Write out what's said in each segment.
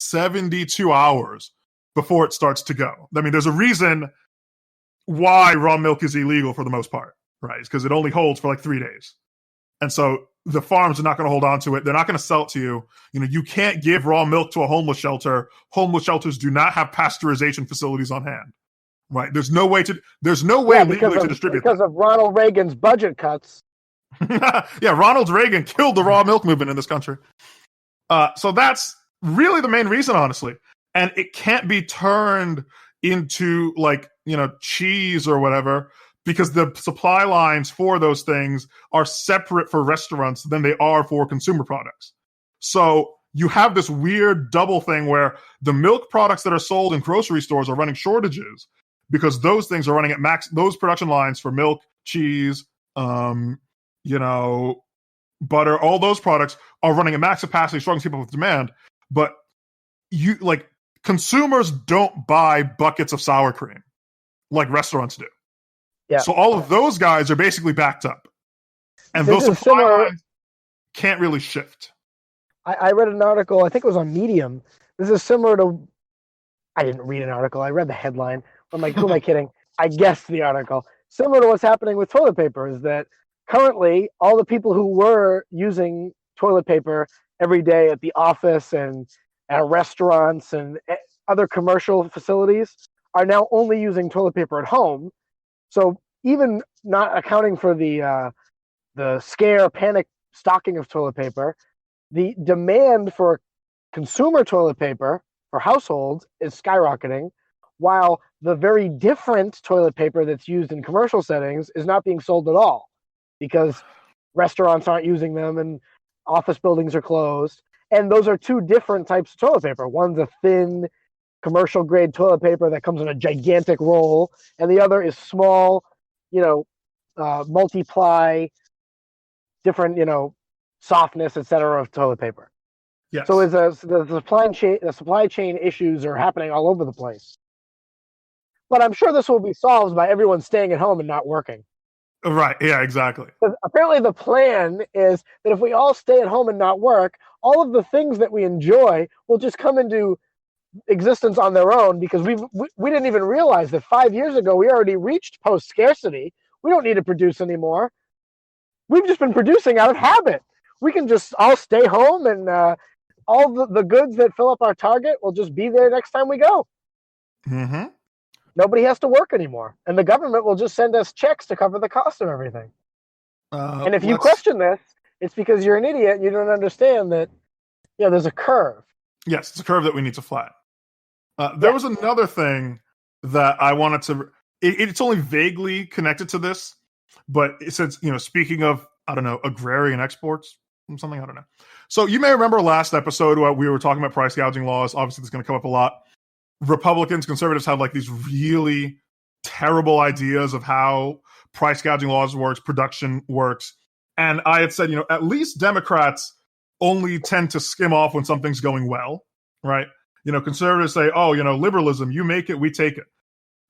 72 hours before it starts to go. I mean, there's a reason why raw milk is illegal for the most part, right? It's because it only holds for like 3 days. And so the farms are not going to hold on to it. They're not going to sell it to you. You know, you can't give raw milk to a homeless shelter. Homeless shelters do not have pasteurization facilities on hand, right? There's no way legally to distribute because of Ronald Reagan's budget cuts. Yeah, Ronald Reagan killed the raw milk movement in this country. So that's really the main reason, honestly. And it can't be turned into like, you know, cheese or whatever, because the supply lines for those things are separate for restaurants than they are for consumer products. So you have this weird double thing where the milk products that are sold in grocery stores are running shortages because those things are running at max. Those production lines for milk, cheese, you know, butter, all those products are running at max capacity, struggling to keep up with demand. But you like consumers don't buy buckets of sour cream like restaurants do. Yeah. So all of those guys are basically backed up. And those supply lines can't really shift. I read an article, I think it was on Medium. This is similar to, I didn't read an article, I read the headline. I'm like, who am I kidding? I guessed the article. Similar to what's happening with toilet paper is that currently all the people who were using toilet paper every day at the office and at restaurants and other commercial facilities are now only using toilet paper at home. So even not accounting for the scare, panic stocking of toilet paper, the demand for consumer toilet paper for households is skyrocketing, while the very different toilet paper that's used in commercial settings is not being sold at all because restaurants aren't using them and office buildings are closed. And those are two different types of toilet paper. One's a thin commercial grade toilet paper that comes in a gigantic roll, and the other is small, you know, multiply, different, you know, softness, etc. of toilet paper. Yes. So the supply chain issues are happening all over the place. But I'm sure this will be solved by everyone staying at home and not working. Right. Yeah, exactly. Because apparently the plan is that if we all stay at home and not work, all of the things that we enjoy will just come into existence on their own, because we didn't even realize that 5 years ago we already reached post-scarcity. We don't need to produce anymore. We've just been producing out of habit. We can just all stay home, and all the goods that fill up our target will just be there next time we go. Mm-hmm. Nobody has to work anymore, and the government will just send us checks to cover the cost of everything. And if you question this, it's because you're an idiot and you don't understand that, yeah, there's a curve. Yes, it's a curve that we need to flatten. There was another thing that I wanted to... It's only vaguely connected to this, but it says, you know, speaking of, I don't know, agrarian exports, something, I don't know. So you may remember last episode we were talking about price gouging laws. Obviously, this is going to come up a lot. Republicans, conservatives have like these really terrible ideas of how price gouging laws works, production works. And I had said, you know, at least Democrats only tend to skim off when something's going well, right? You know, conservatives say, oh, you know, liberalism, you make it, we take it.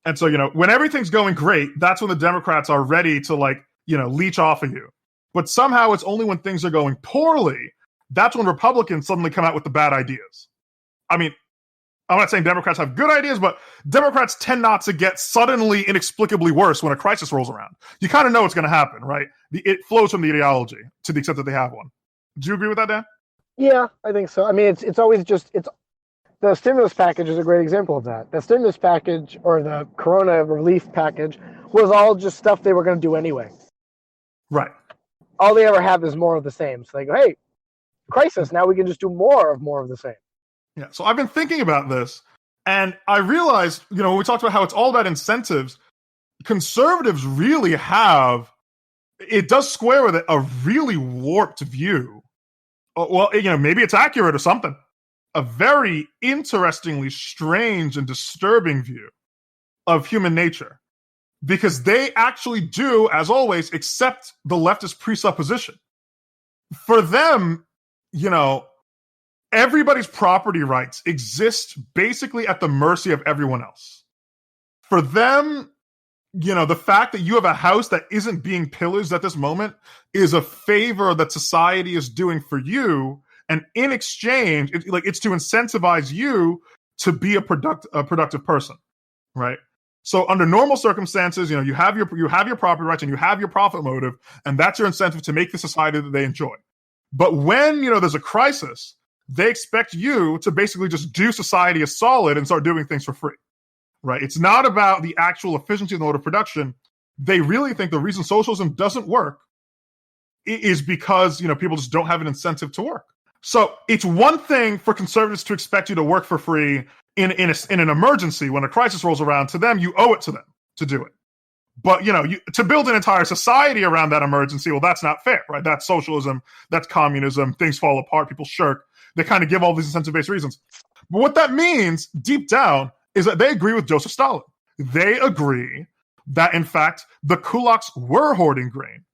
And so, you know, when everything's going great, that's when the Democrats are ready to, like, you know, leech off of you. But somehow it's only when things are going poorly, that's when Republicans suddenly come out with the bad ideas. I mean, I'm not saying Democrats have good ideas, but Democrats tend not to get suddenly inexplicably worse when a crisis rolls around. You kind of know what's going to happen, right? It flows from the ideology to the extent that they have one. Do you agree with that, Dan? Yeah, I think so. I mean, it's always just, the stimulus package is a great example of that. The stimulus package, or the corona relief package, was all just stuff they were going to do anyway. Right. All they ever have is more of the same. So they go, hey, crisis, now we can just do more of the same. Yeah, so I've been thinking about this, and I realized, you know, when we talked about how it's all about incentives, conservatives really have, it does square with it, a really warped view. Well, you know, maybe it's accurate or something. A very interestingly strange and disturbing view of human nature. Because they actually do, as always, accept the leftist presupposition. For them, you know, everybody's property rights exist basically at the mercy of everyone else. For them, you know, the fact that you have a house that isn't being pillaged at this moment is a favor that society is doing for you, and in exchange, it's to incentivize you to be a productive person, right? So under normal circumstances, you have your property rights and you have your profit motive, and that's your incentive to make the society that they enjoy. But when there's a crisis, they expect you to basically just do society a solid and start doing things for free, right? It's not about the actual efficiency of the mode of production. They really think the reason socialism doesn't work is because people just don't have an incentive to work. So it's one thing for conservatives to expect you to work for free in an emergency when a crisis rolls around. To them, you owe it to them to do it. But to build an entire society around that emergency, well, that's not fair, right? That's socialism, that's communism. Things fall apart, people shirk. They kind of give all these incentive-based reasons. But what that means, deep down, is that they agree with Joseph Stalin. They agree that, in fact, the kulaks were hoarding grain.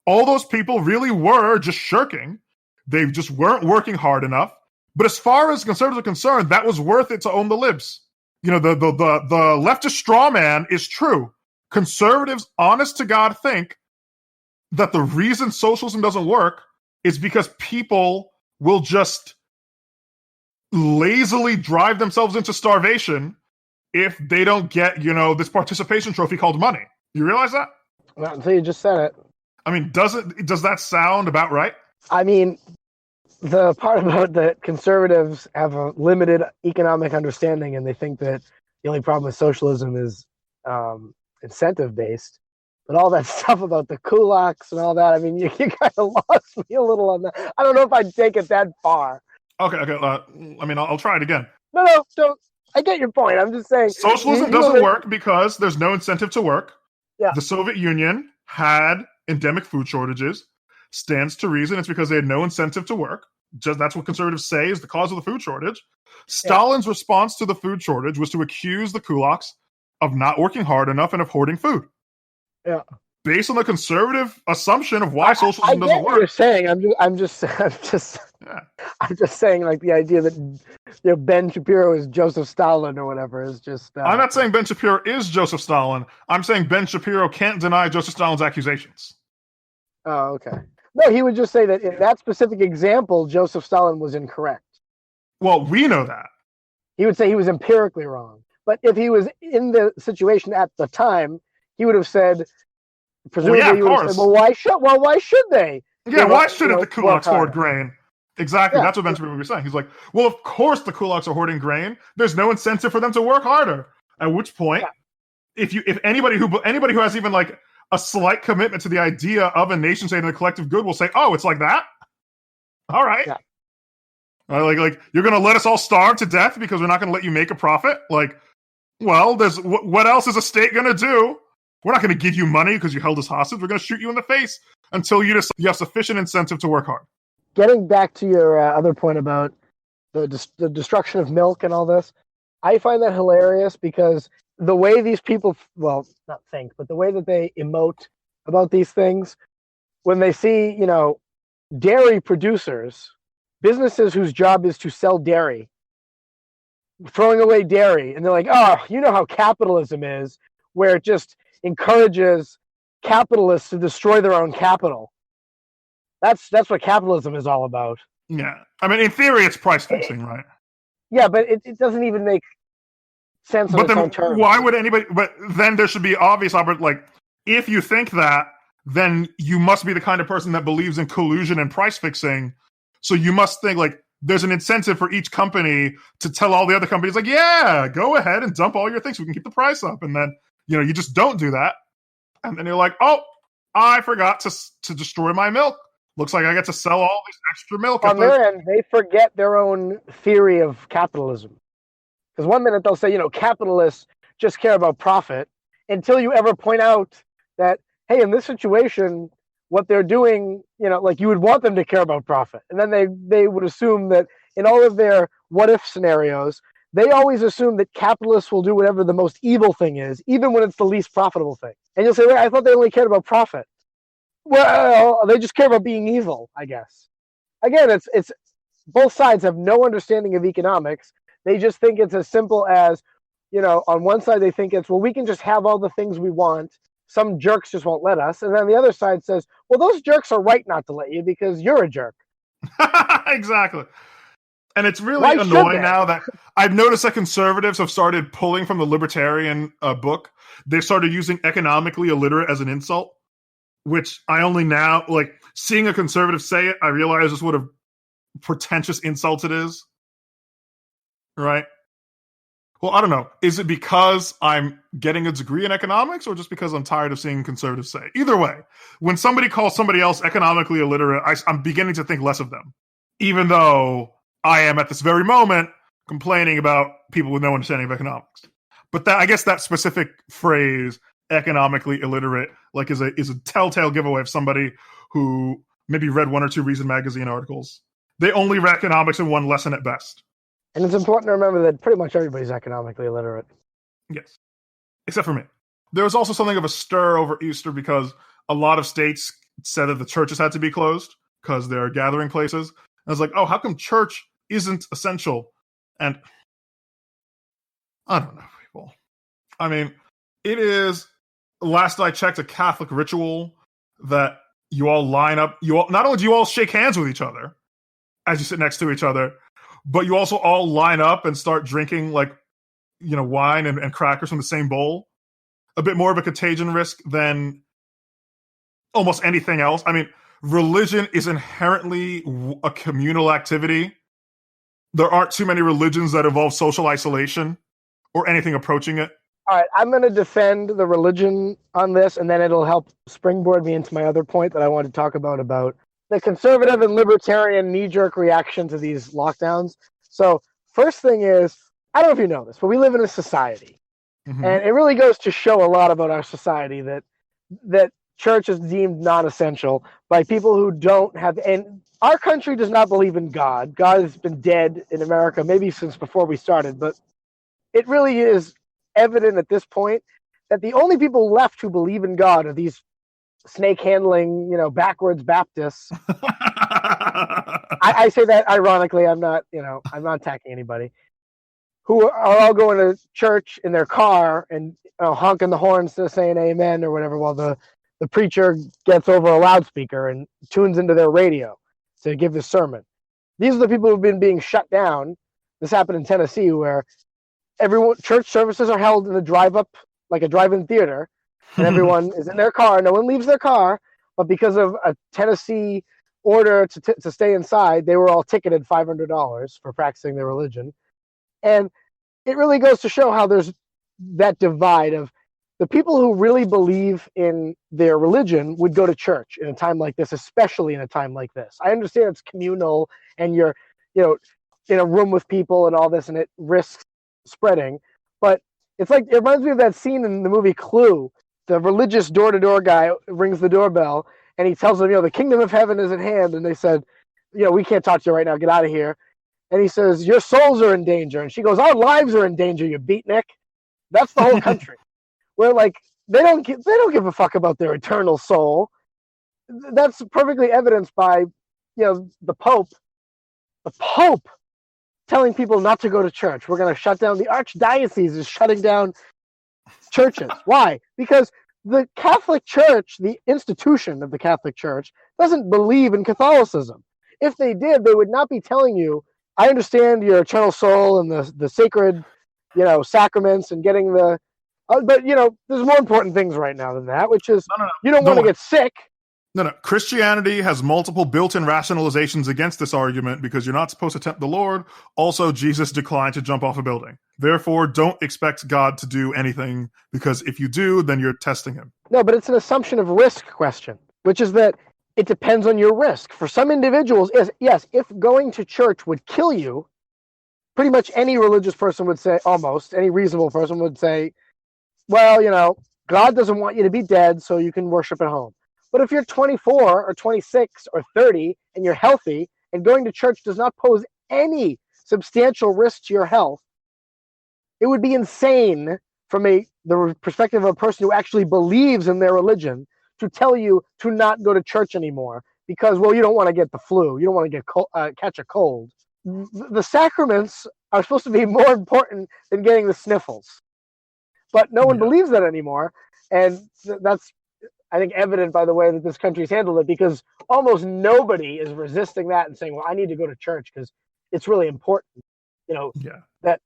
All those people really were just shirking. They just weren't working hard enough. But as far as conservatives are concerned, that was worth it to own the libs. The leftist straw man is true. Conservatives, honest to God, think that the reason socialism doesn't work is because people will just lazily drive themselves into starvation if they don't get, this participation trophy called money. You realize that? Not until you just said it. I mean, does that sound about right? I mean, the part about that conservatives have a limited economic understanding and they think that the only problem with socialism is incentive-based. But all that stuff about the kulaks and all that, I mean, you kind of lost me a little on that. I don't know if I'd take it that far. Okay. I'll try it again. No, don't. I get your point. I'm just saying. Socialism doesn't work because there's no incentive to work. Yeah. The Soviet Union had endemic food shortages. Stands to reason it's because they had no incentive to work. Just that's what conservatives say is the cause of the food shortage. Stalin's response to the food shortage was to accuse the kulaks of not working hard enough and of hoarding food. Yeah. Based on the conservative assumption of why socialism doesn't work. What you're saying. I'm just saying, like, the idea that Ben Shapiro is Joseph Stalin or whatever is just. I'm not saying Ben Shapiro is Joseph Stalin. I'm saying Ben Shapiro can't deny Joseph Stalin's accusations. Oh, okay. No, he would just say that in that specific example, Joseph Stalin was incorrect. Well, we know that. He would say he was empirically wrong. But if he was in the situation at the time, he would have said, presumably, he would have said, why should they? Yeah, why shouldn't the kulaks hoard grain? Exactly, that's what Ben Shapiro was saying. He's like, well, of course the kulaks are hoarding grain. There's no incentive for them to work harder. At which point, if anybody who has even like a slight commitment to the idea of a nation state and a collective good will say, oh, it's like that? All right. Yeah. Like you're going to let us all starve to death because we're not going to let you make a profit? Like, well, what else is a state going to do? We're not going to give you money because you held us hostage. We're going to shoot you in the face until you have sufficient incentive to work hard. Getting back to your other point about the destruction of milk and all this, I find that hilarious because the way these people, well, not think, but the way that they emote about these things, when they see, dairy producers, businesses whose job is to sell dairy, throwing away dairy, and they're like, oh, you know how capitalism is, where it just encourages capitalists to destroy their own capital. That's what capitalism is all about. Yeah. I mean, in theory, it's price fixing, right? Yeah, but it doesn't even make sense on its own terms. Why would anybody... But then there should be obvious... Like, if you think that, then you must be the kind of person that believes in collusion and price fixing. So you must think, like, there's an incentive for each company to tell all the other companies, like, yeah, go ahead and dump all your things so we can keep the price up. And then, you just don't do that. And then you're like, oh, I forgot to destroy my milk. Looks like I get to sell all this extra milk. On their end, they forget their own theory of capitalism. Because one minute they'll say, capitalists just care about profit, until you ever point out that, hey, in this situation, what they're doing, like you would want them to care about profit. And then they would assume that in all of their what-if scenarios, they always assume that capitalists will do whatever the most evil thing is, even when it's the least profitable thing. And you'll say, wait, I thought they only cared about profit. Well, they just care about being evil, I guess. Again, it's both sides have no understanding of economics. They just think it's as simple as, on one side they think it's, well, we can just have all the things we want. Some jerks just won't let us. And then the other side says, well, those jerks are right not to let you because you're a jerk. Exactly. And it's really Why should annoying they? now that I've noticed that conservatives have started pulling from the libertarian book. They started using economically illiterate as an insult, which I only now, like, seeing a conservative say it, I realize just what a pretentious insult it is. Right? Well, I don't know. Is it because I'm getting a degree in economics or just because I'm tired of seeing conservatives say it? Either way, when somebody calls somebody else economically illiterate, I'm beginning to think less of them, even though I am at this very moment complaining about people with no understanding of economics. But that, I guess that specific phrase, economically illiterate, like is a telltale giveaway of somebody who maybe read one or two Reason magazine articles. They only read economics in one lesson at best. And it's important to remember that pretty much everybody's economically illiterate. Yes. Except for me. There was also something of a stir over Easter because a lot of states said that the churches had to be closed because they're gathering places. And I was like, oh, how come church isn't essential? And I don't know, people. I mean, it is, last I checked, a Catholic ritual that you all line up. Not only do you all shake hands with each other as you sit next to each other, but you also all line up and start drinking, like, wine and crackers from the same bowl. A bit more of a contagion risk than almost anything else. I mean, religion is inherently a communal activity. There aren't too many religions that involve social isolation or anything approaching it. All right, I'm going to defend the religion on this, and then it'll help springboard me into my other point that I want to talk about the conservative and libertarian knee-jerk reaction to these lockdowns. So first thing is, I don't know if you know this, but we live in a society. Mm-hmm. And it really goes to show a lot about our society that church is deemed non-essential by people who don't have, and our country does not believe in God. God has been dead in America maybe since before we started, but it really is evident at this point that the only people left who believe in God are these snake handling, backwards Baptists. I say that ironically. I'm not attacking anybody. Who are all going to church in their car and honking the horns to saying amen or whatever while the preacher gets over a loudspeaker and tunes into their radio to give the sermon. These are the people who've been being shut down. This happened in Tennessee where church services are held in a drive-in theater, and everyone is in their car. No one leaves their car, but because of a Tennessee order to stay inside, they were all ticketed $500 for practicing their religion. And it really goes to show how there's that divide of the people who really believe in their religion would go to church in a time like this, especially in a time like this. I understand it's communal and you're, in a room with people and all this, and it risks spreading. But it's like, it reminds me of that scene in the movie Clue. The religious door-to-door guy rings the doorbell and he tells them, the kingdom of heaven is at hand. And they said, we can't talk to you right now. Get out of here. And he says, your souls are in danger. And she goes, our lives are in danger, you beatnik. That's the whole country. Where, they don't give a fuck about their eternal soul. That's perfectly evidenced by, the Pope telling people not to go to church. We're going to shut down. The Archdiocese is shutting down churches. Why? Because the Catholic Church, the institution of the Catholic Church, doesn't believe in Catholicism. If they did, they would not be telling you, I understand your eternal soul and the sacred, sacraments and getting the... but, there's more important things right now than that, which is you don't want to get sick. No. Christianity has multiple built-in rationalizations against this argument because you're not supposed to tempt the Lord. Also, Jesus declined to jump off a building. Therefore, don't expect God to do anything because if you do, then you're testing him. No, but it's an assumption of risk question, which is that it depends on your risk. For some individuals, yes, if going to church would kill you, pretty much any religious person would say, almost, any reasonable person would say, well, God doesn't want you to be dead, so you can worship at home. But if you're 24 or 26 or 30 and you're healthy and going to church does not pose any substantial risk to your health, it would be insane from the perspective of a person who actually believes in their religion to tell you to not go to church anymore because, you don't want to get the flu. You don't want to catch a cold. The sacraments are supposed to be more important than getting the sniffles. But no one believes that anymore. And that's I think evident by the way that this country's handled it, because almost nobody is resisting that and saying, well, I need to go to church because it's really important. You know, Yeah. that